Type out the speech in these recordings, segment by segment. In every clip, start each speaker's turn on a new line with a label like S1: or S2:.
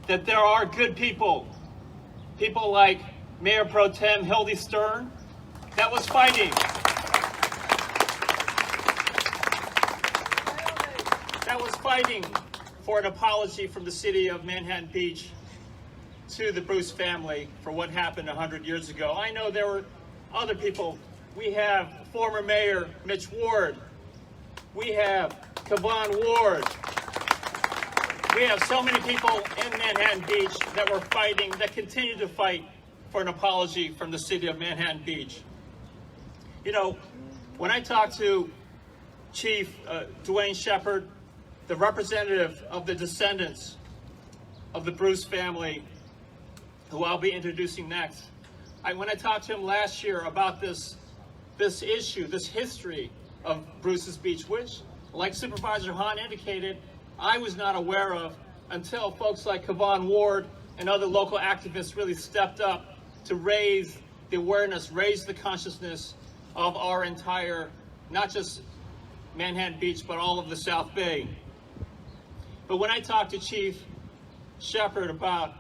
S1: that there are good people like Mayor Pro Tem Hildy Stern, that was fighting for an apology from the city of Manhattan Beach to the Bruce family for what happened 100 years ago. I know there were other people. We have former Mayor Mitch Ward. We have Kavon Ward. We have so many people in Manhattan Beach that were fighting, that continue to fight for an apology from the city of Manhattan Beach. You know, when I talked to Chief Dwayne Shepard, the representative of the descendants of the Bruce family, who I'll be introducing next, when I talked to him last year about this issue, this history of Bruce's Beach, which, like Supervisor Hahn indicated, I was not aware of until folks like Kavon Ward and other local activists really stepped up to raise the awareness, raise the consciousness of our entire, not just Manhattan Beach, but all of the South Bay. But when I talked to Chief Shepard about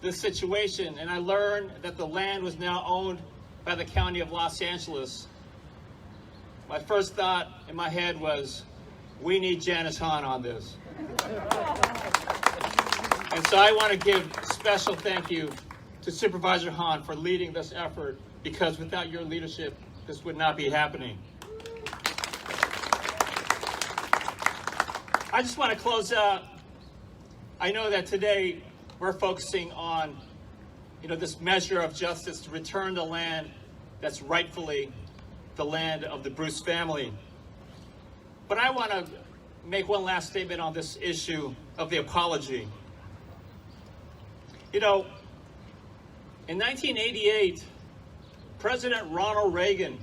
S1: this situation, and I learned that the land was now owned by the County of Los Angeles, my first thought in my head was, we need Janice Hahn on this. And so I want to give special thank you to Supervisor Hahn for leading this effort, because without your leadership, this would not be happening. I just want to close out. I know that today we're focusing on, this measure of justice to return the land that's rightfully the land of the Bruce family. But I want to make one last statement on this issue of the apology. In 1988, President Ronald Reagan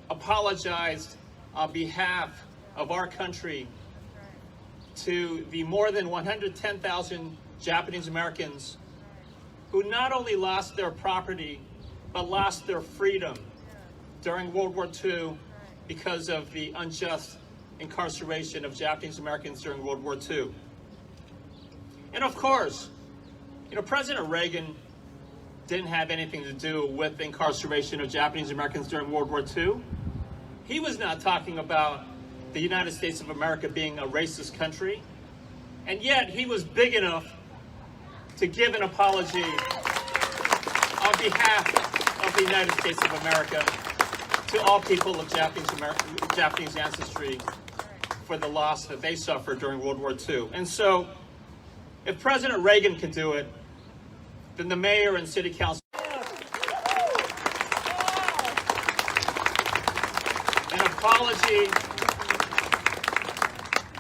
S1: apologized on behalf of our country to the more than 110,000 Japanese Americans who not only lost their property, but lost their freedom during World War II because of the unjust incarceration of Japanese Americans during World War II. And of course, President Reagan didn't have anything to do with the incarceration of Japanese Americans during World War II. He was not talking about the United States of America being a racist country. And yet he was big enough to give an apology on behalf of the United States of America to all people of Japanese ancestry for the loss that they suffered during World War II. And so, if President Reagan can do it, then the mayor and city council.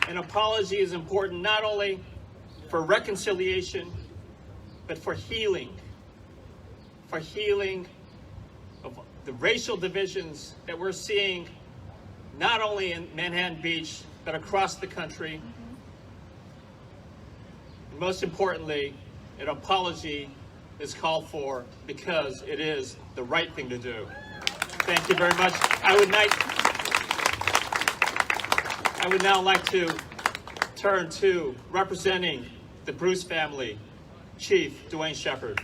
S1: An apology is important not only for reconciliation, but for healing of the racial divisions that we're seeing not only in Manhattan Beach, but across the country. And most importantly, an apology is called for because it is the right thing to do. Thank you very much. I would now like to turn to representing the Bruce family, Chief Dwayne Shepard.